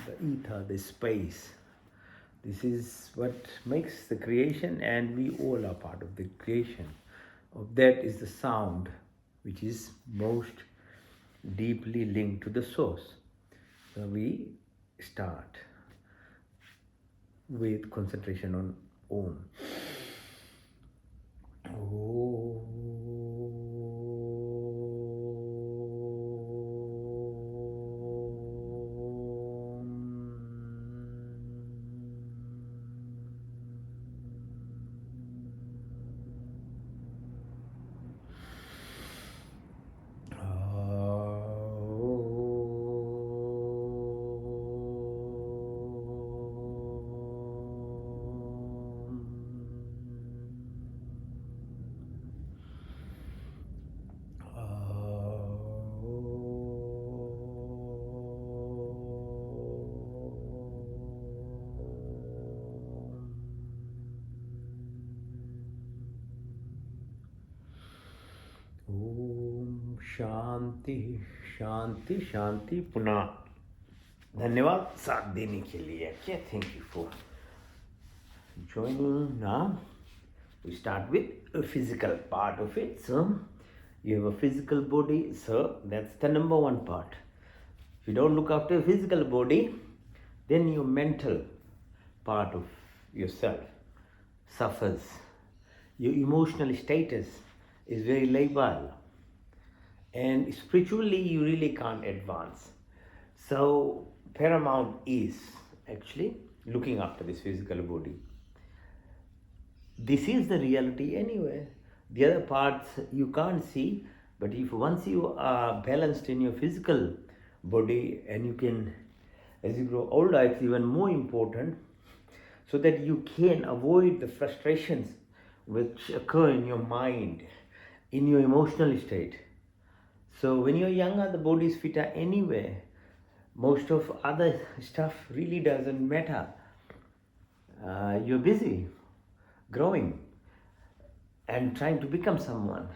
the ether, the space. This is what makes the creation, and we all are part of the creation. Of that is the sound, which is most deeply linked to the source. So we start with concentration on Om. Om Shanti शांति शांति पुनः धन्यवाद साथ देने के लिए. Okay, thank you for joining. Now we start with a physical part of it. So you have a physical body, so that's the number one part. If you don't look after your physical body, then your mental part of yourself suffers. Your emotional status is very labile, and spiritually you really can't advance. So paramount is actually looking after this physical body. This is the reality anyway. The other parts you can't see, but if once you are balanced in your physical body, and you can, as you grow older, it's even more important, so that you can avoid the frustrations which occur in your mind, in your emotional state. So when you're younger, the body is fitter anyway. Most of other stuff really doesn't matter. You're busy growing and trying to become someone.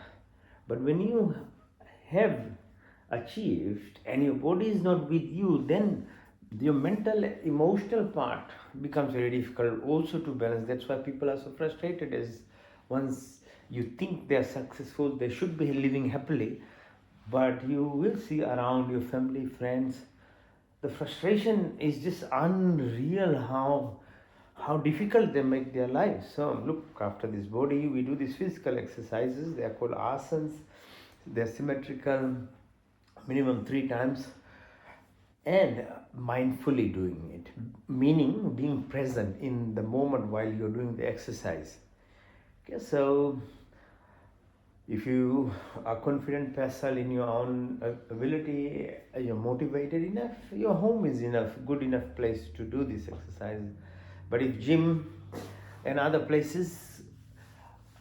But when you have achieved and your body is not with you, then your mental, emotional part becomes very difficult also to balance. That's why people are so frustrated, as once you think they're successful, they should be living happily, but you will see around your family, friends, the frustration is just unreal how difficult they make their lives. So look after this body. We do these physical exercises. They are called asanas. They're symmetrical, minimum 3 times, and mindfully doing it, meaning being present in the moment while you're doing the exercise. Okay, so if you are confident vessel in your own ability, you're motivated enough, your home is enough, good enough place to do this exercise. But if gym and other places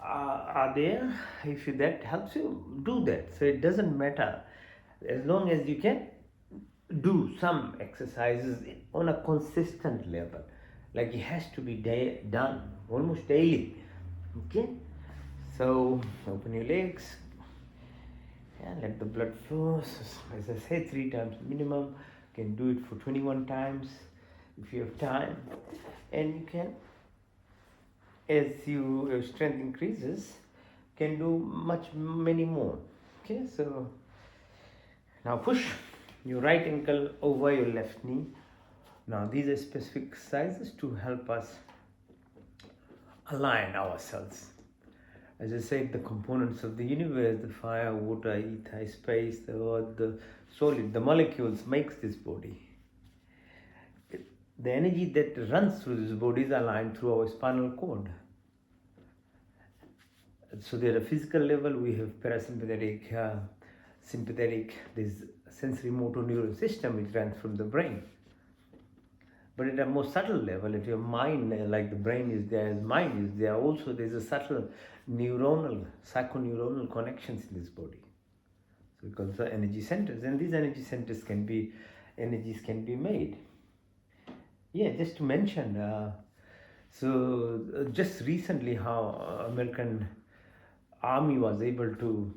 are there, if that helps you, do that. So it doesn't matter, as long as you can do some exercises on a consistent level. Like it has to be done almost daily. Okay, so open your legs and let the blood flow. So, as I say, 3 times minimum. You can do it for 21 times if you have time, and you can, as your strength increases, can do many more. Okay, so now push your right ankle over your left knee. Now these are specific exercises to help us align ourselves. As I said, the components of the universe, the fire, water, ether, space, the earth, the solid, the molecules makes this body. The energy that runs through this body is aligned through our spinal cord. So at a physical level, we have parasympathetic, sympathetic, this sensory motor neural system which runs from the brain. But at a more subtle level, at your mind, like the brain is there, mind is there, also there's a subtle neuronal, psychoneuronal connections in this body. So we call the energy centers, and these energy centers energies can be made. Yeah, just to mention, just recently how American Army was able to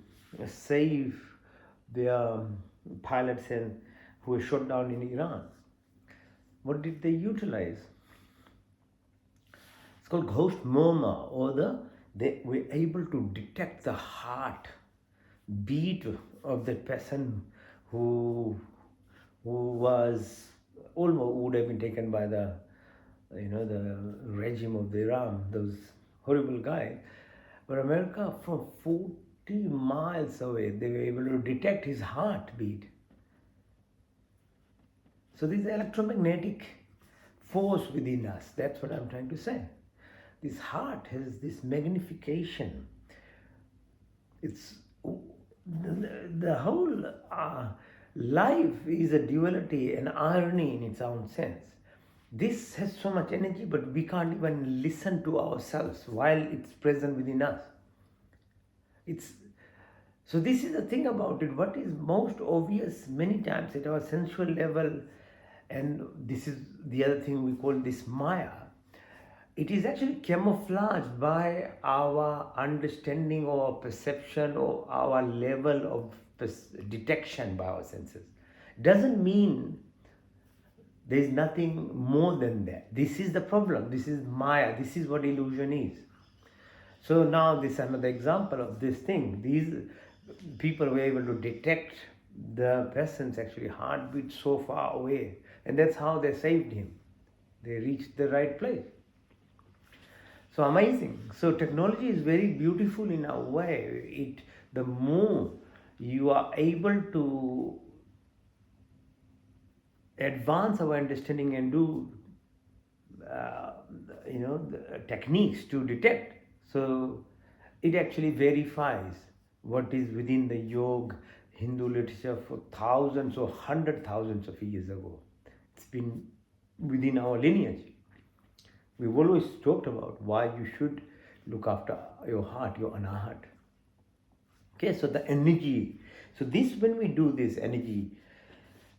save their pilots who were shot down in Iran. What did they utilize? It's called ghost murmur, or they were able to detect the heart beat of the person who was almost would have been taken by the regime of the Iran, those horrible guys. But America, from 40 miles away, they were able to detect his heartbeat. So this electromagnetic force within us, that's what I'm trying to say. This heart has this magnification. It's the whole life is a duality and irony in its own sense. This has so much energy, but we can't even listen to ourselves while it's present within us. So this is the thing about it. What is most obvious many times at our sensual level, and this is the other thing we call this Maya. It is actually camouflaged by our understanding or perception or our level of detection by our senses. Doesn't mean there is nothing more than that. This is the problem. This is Maya. This is what illusion is. So now this is another example of this thing. These people were able to detect the person's actually heartbeat so far away, and that's how they saved him. They reached the right place. So amazing. So technology is very beautiful in a way. The more you are able to advance our understanding and do the techniques to detect, so it actually verifies what is within the yoga Hindu literature for thousands or 100,000s of years ago. It's been within our lineage. We've always talked about why you should look after your heart, your anahat. Okay, so the energy. So this, when we do this energy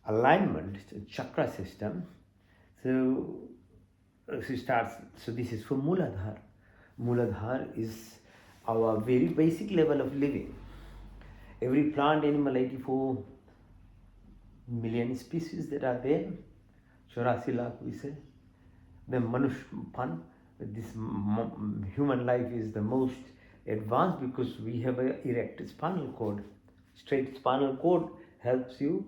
alignment, chakra system, so she starts. So this is for Mooladhara. Mooladhara is our very basic level of living. Every plant, animal, 84 million species that are there, 84 lakh we say. The Manushpan, this human life is the most advanced because we have an erect spinal cord. Straight spinal cord helps you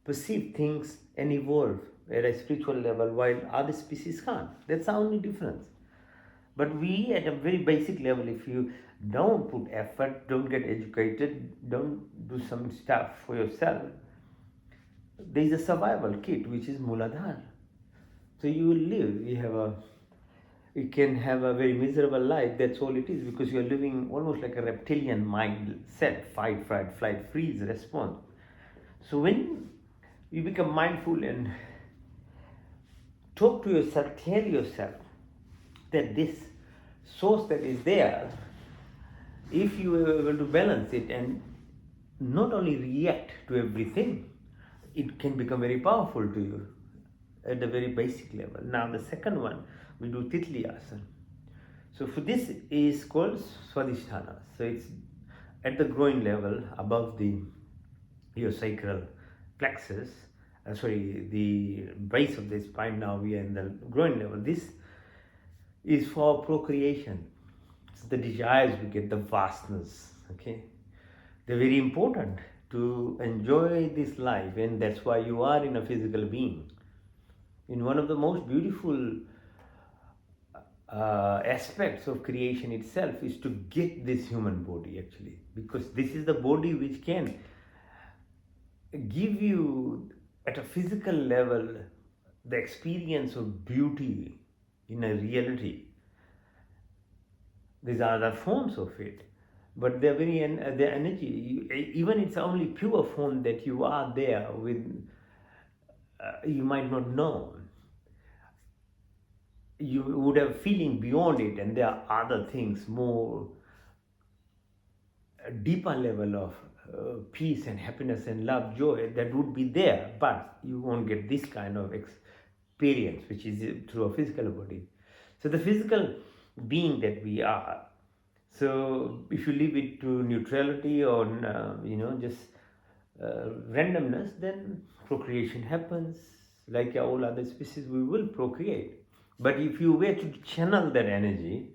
perceive things and evolve at a spiritual level, while other species can't. That's the only difference. But we, at a very basic level, if you don't put effort, don't get educated, don't do some stuff for yourself, there is a survival kit which is Mooladhara. So you will live, you can have a very miserable life, that's all it is, because you are living almost like a reptilian mindset, fight, flight, freeze response. So when you become mindful and talk to yourself, tell yourself that this source that is there, if you are able to balance it and not only react to everything, it can become very powerful to you at the very basic level. Now the second one, we do Titli Asana. So for this is called Swadhisthana. So it's at the groin level above your sacral plexus, the base of the spine. Now we are in the groin level. This is for procreation. It's the desires we get, the vastness, okay? They're very important to enjoy this life, and that's why you are in a physical being. In one of the most beautiful aspects of creation itself is to get this human body, actually, because this is the body which can give you at a physical level the experience of beauty in a reality. These are other forms of it, but they're their energy, even it's only pure form that you are there with, you might not know. You would have feeling beyond it, and there are other things, more a deeper level of peace and happiness and love, joy that would be there, but you won't get this kind of experience which is through a physical body. So the physical being that we are, so if you leave it to neutrality or just randomness, then procreation happens, like all other species, we will procreate. But if you were to channel that energy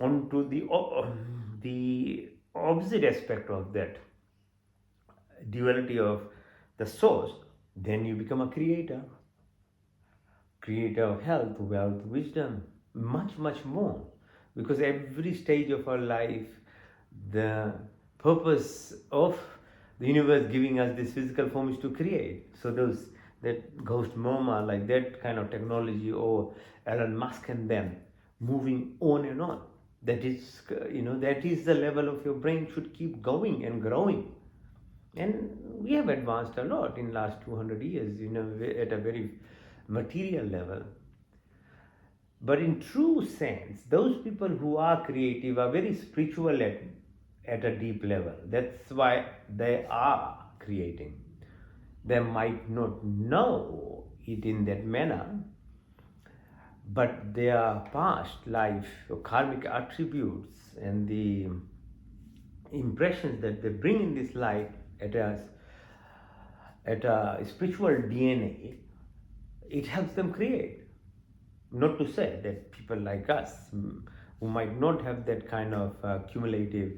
onto the opposite aspect of that duality of the source, then you become a creator, creator of health, wealth, wisdom, much more. Because every stage of our life, the purpose of the universe giving us this physical form is to create. So those that ghost mama, like that kind of technology, or Elon Musk and them, moving on and on. That is, that is the level of your brain should keep going and growing. And we have advanced a lot in last 200 years, at a very material level. But in true sense, those people who are creative are very spiritual at a deep level. That's why they are creating. They might not know it in that manner, but their past life or karmic attributes and the impressions that they bring in this life at a spiritual DNA, it helps them create. Not to say that people like us, who might not have that kind of cumulative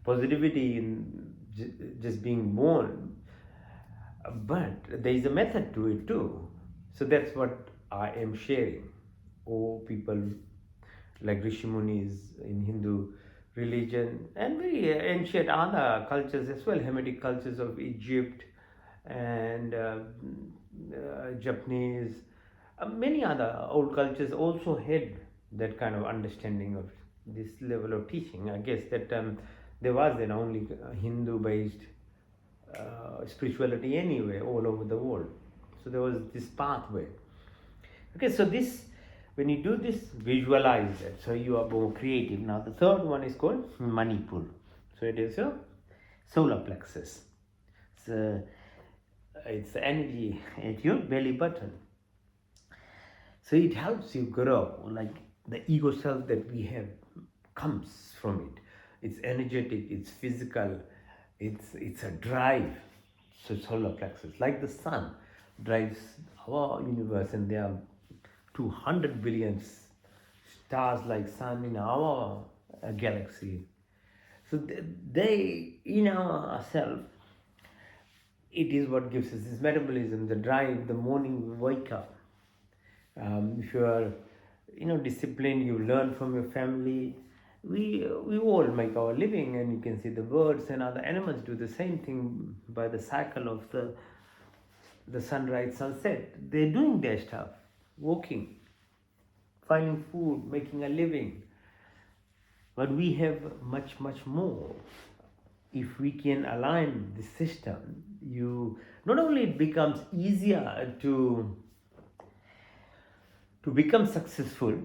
positivity in just being born, but there is a method to it too. So that's what I am sharing. Or people like Rishi Munis in Hindu religion and very ancient other cultures as well, Hamitic cultures of Egypt and Japanese, many other old cultures also had that kind of understanding of this level of teaching. I guess that there was an only Hindu based spirituality anyway all over the world. So there was this pathway. Okay, so this, when you do this, visualize it. So you are more creative. Now the third one is called Manipur. So it is your solar plexus. So it's the energy at your belly button. So it helps you grow, like the ego self that we have comes from it. It's energetic, it's physical, it's a drive. So solar plexus, like the sun drives our universe, and there are 200 billion stars like sun in our galaxy. So they, in ourselves, it is what gives us this metabolism, the drive, the morning wake up. If you are, disciplined, you learn from your family. We all make our living, and you can see the birds and other animals do the same thing by the cycle of the sunrise, sunset. They're doing their stuff, walking, finding food, making a living. But we have much more. If we can align the system, not only it becomes easier to become successful,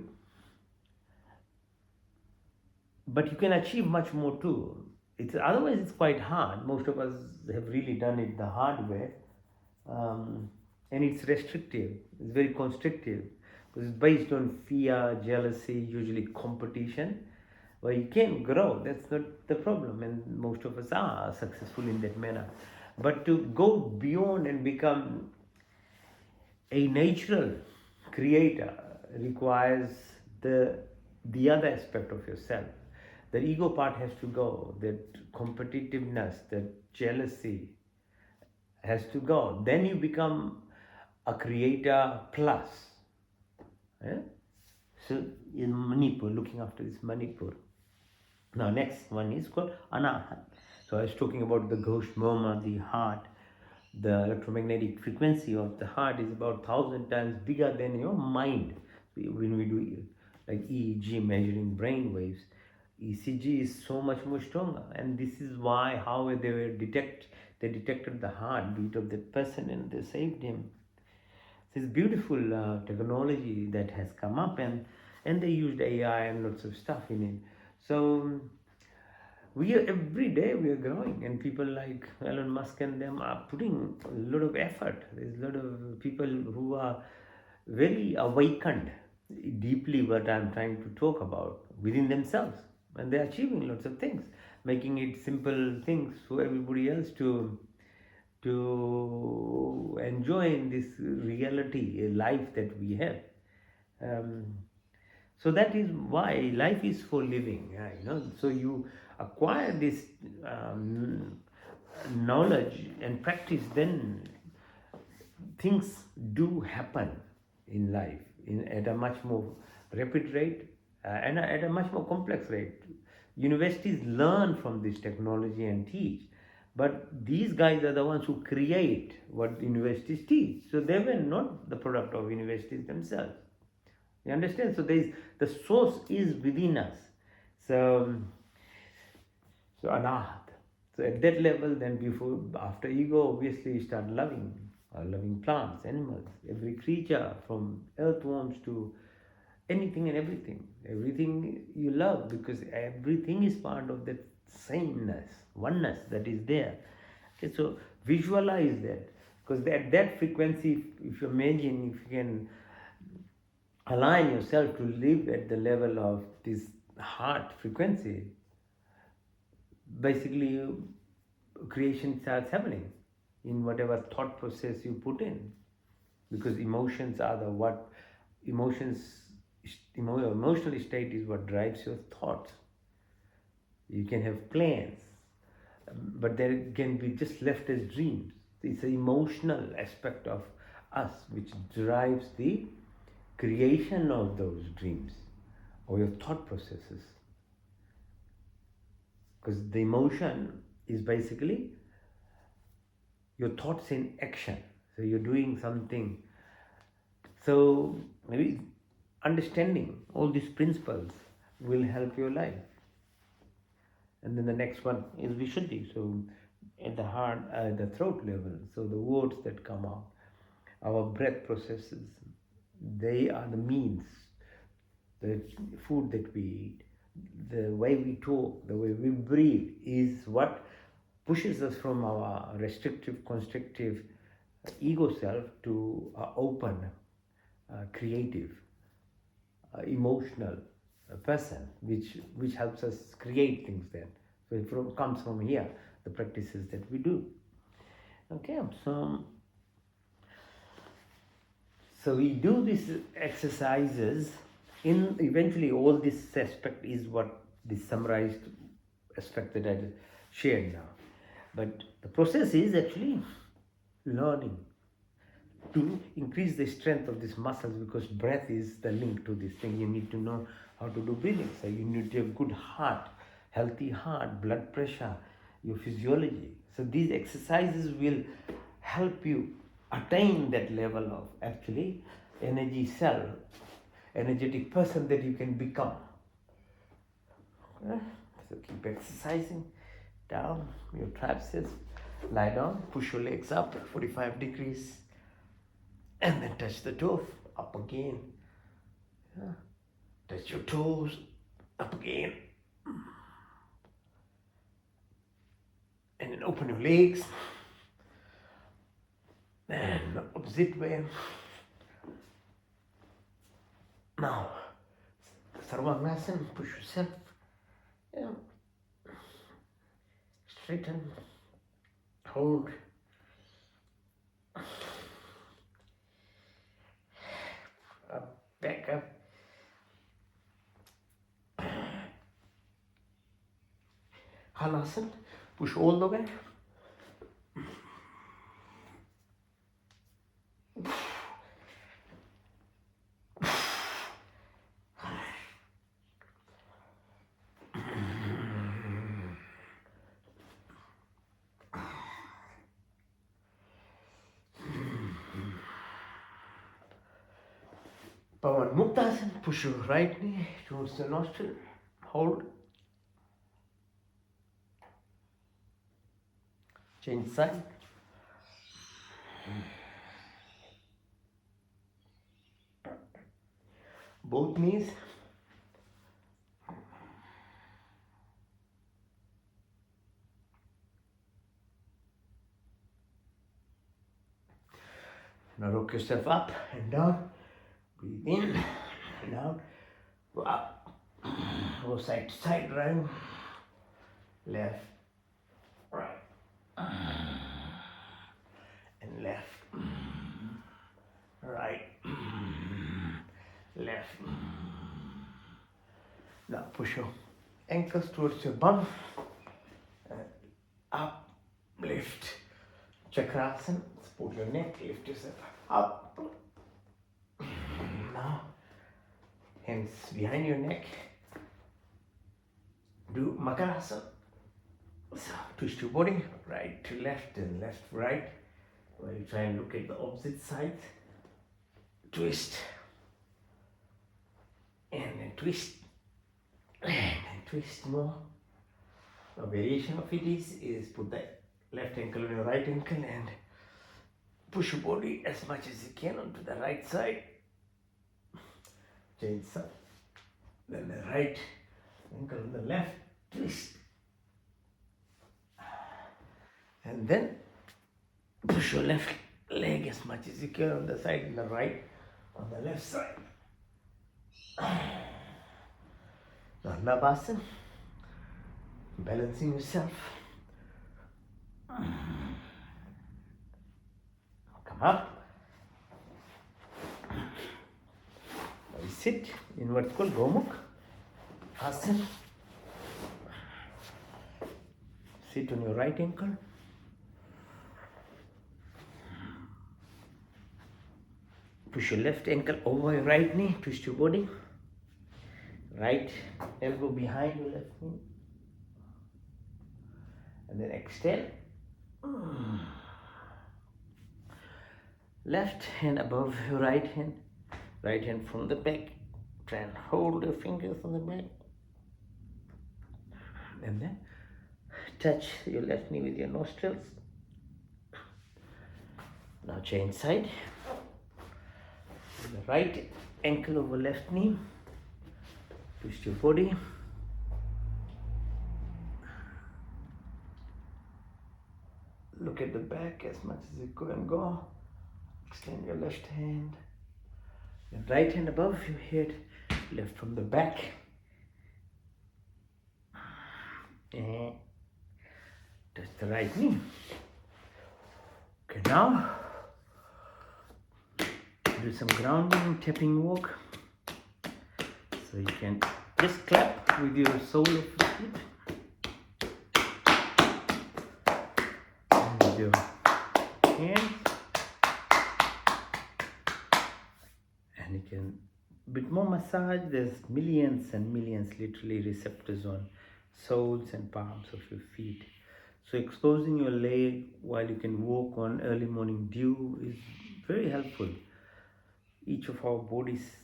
but you can achieve much more too. Otherwise it's quite hard. Most of us have really done it the hard way, and it's restrictive. It's very constrictive because it's based on fear, jealousy, usually competition. Well, you can grow. That's not the problem, and most of us are successful in that manner. But to go beyond and become a natural creator requires the other aspect of yourself. The ego part has to go. That competitiveness, that jealousy has to go. Then you become a creator plus. Yeah? So in Manipur, looking after this Manipur. Now next one is called Anahat. So I was talking about the ghost murmur, the heart. The electromagnetic frequency of the heart is about 1,000 times bigger than your mind. When we do like EEG, measuring brain waves, ECG is so much more stronger, and this is why how they detected the heartbeat of the person and they saved him. This beautiful technology that has come up, and they used AI and lots of stuff in it. So every day we are growing, and people like Elon Musk and them are putting a lot of effort. There's a lot of people who are very awakened deeply what I'm trying to talk about within themselves, and they're achieving lots of things, making it simple things for everybody else to to enjoy in this reality, a life that we have. Um, so that is why life is for living. So you acquire this um, knowledge and practice, then things do happen in life at a much more rapid rate and at a much more complex rate. Universities learn from this technology and teach, but these guys are the ones who create what universities teach. So they were not the product of universities themselves. You understand? So the source is within us. So anahat. So at that level, then after ego, obviously you start loving plants, animals, every creature from earthworms to anything and everything. Everything you love, because everything is part of that sameness, oneness that is there. Okay, so visualize that, because at that frequency, if you imagine, if you can align yourself to live at the level of this heart frequency, basically creation starts happening in whatever thought process you put in, because emotions are the what emotional state is what drives your thoughts. You can have plans, but they can be just left as dreams. It's the emotional aspect of us which drives the creation of those dreams or your thought processes, because the emotion is basically your thoughts in action. So you're doing something. So maybe understanding all these principles will help your life. And then the next one is Vishuddhi. So at the heart, the throat level, so the words that come out, our breath processes, they are the means. The food that we eat, the way we talk, the way we breathe is what pushes us from our restrictive, constrictive ego self to open, creative, emotional person, which helps us create things then. So it comes from here, the practices that we do. Okay, so we do these exercises. In eventually, all this aspect is what the summarized aspect that I shared now. But the process is actually learning to increase the strength of these muscles, because breath is the link to this thing. You need to know how to do breathing. So you need to have good heart, healthy heart, blood pressure, your physiology. So these exercises will help you attain that level of actually energy cell, energetic person that you can become. Okay? So keep exercising. Down your trapezius, lie down, push your legs up 45 degrees, and then touch the toes, up again. Yeah. Touch your toes, up again. And then open your legs. And opposite way. Now, Sarvangasana, push yourself. Yeah. Straighten. Hold. Up, back up. Halasana, push all the way. Pawan Muktasana, push your right knee towards the nostril. Hold. Change side. Both knees. Now rock yourself up and down. Breathe in and out. Go up. Go side to side, right. Left. Right. and left, right, left. Now push your ankles towards your bum, up, lift, chakrasana, support your neck, lift yourself up. Now, hands behind your neck, do makarasana. So twist your body, right to left and left to right, while you try and look at the opposite side. Twist, and then twist, and then twist more. A variation of it is put the left ankle on your right ankle and push your body as much as you can onto the right side. Change side. Then the right ankle on the left, twist. And then push your left leg as much as you can on the side, and the right on the left side. Navasana, balancing yourself. Come up. Now you sit in what's called Gomukh Asana. Sit on your right ankle. Push your left ankle over your right knee, twist your body. Right elbow behind your left knee. And then extend. Left hand above your right hand from the back. Try and hold your fingers on the back. And then touch your left knee with your nostrils. Now change side. The right ankle over left knee. Twist your body. Look at the back as much as you can go. Extend your left hand. Then right hand above your head, left from the back. And touch the right knee. Okay, now do some grounding, tapping walk. So you can just clap with your sole of the feet. And with your hands. And you can, bit more massage, there's millions and millions literally receptors on soles and palms of your feet. So exposing your leg while you can walk on early morning dew is very helpful. Each of our bodies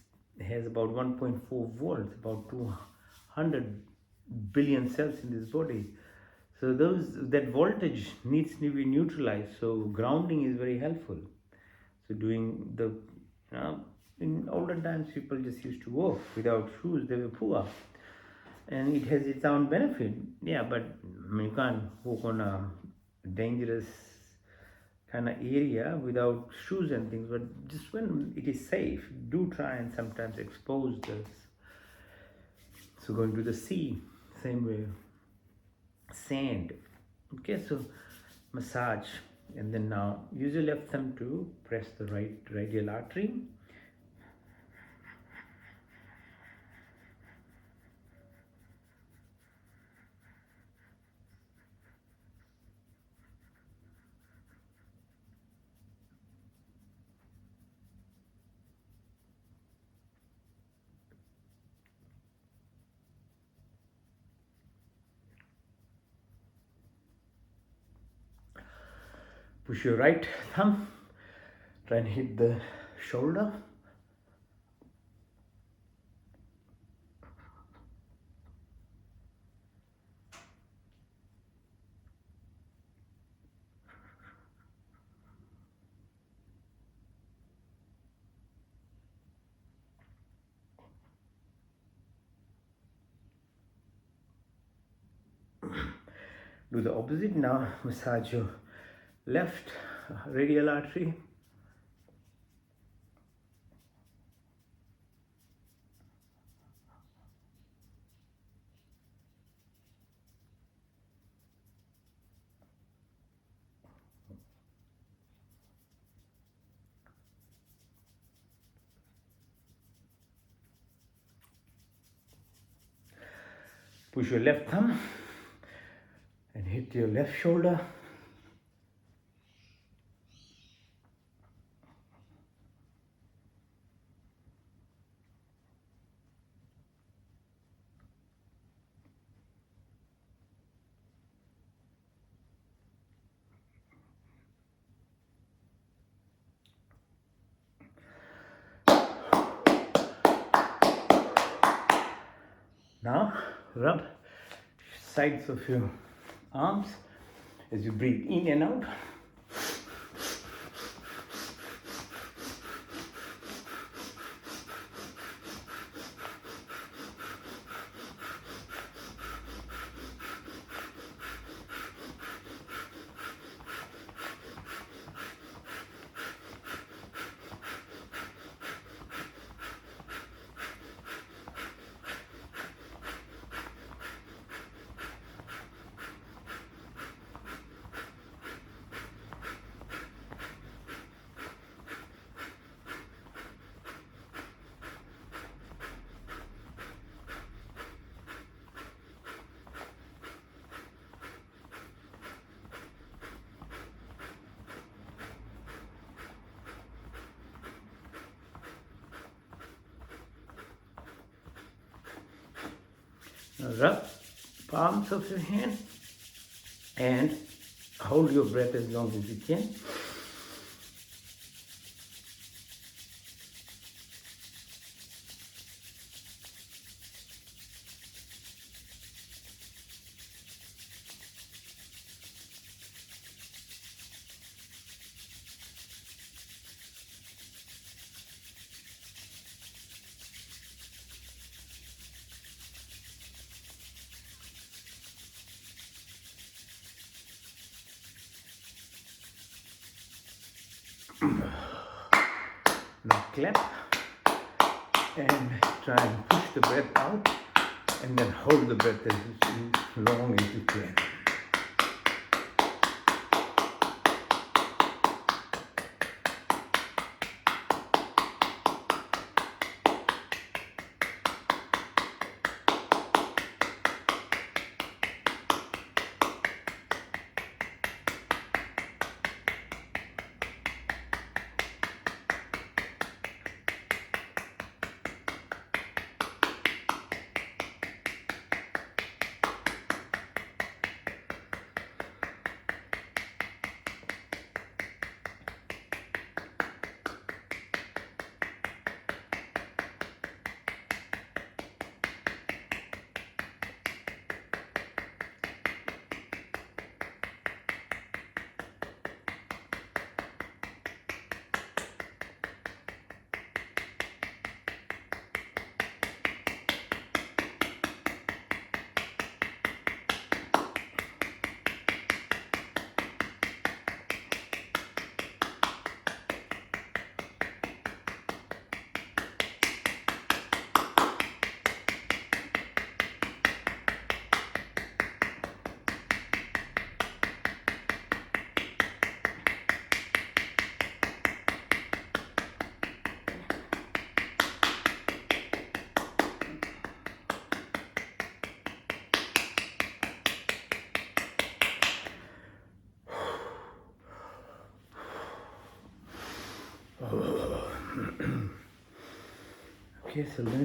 has about 1.4 volts, about 200 billion cells in this body. So that voltage needs to be neutralized. So grounding is very helpful. So doing the, in olden times people just used to walk without shoes, they were poor. And it has its own benefit. Yeah, but you can't walk on a dangerous kind of area without shoes and things, but just when it is safe, do try and sometimes expose this. So going to the sea, same way, sand. Okay, so massage, and then now use your left thumb to press the right radial artery. Push your right thumb, try and hit the shoulder. Do the opposite now, massage your left radial artery. Push your left thumb and hit your left shoulder. Now rub sides of your arms as you breathe in and out. Now rub palms of your hand and hold your breath as long as you can. Now clap and try and push the breath out and then hold the breath as long as you can. Okay, so learn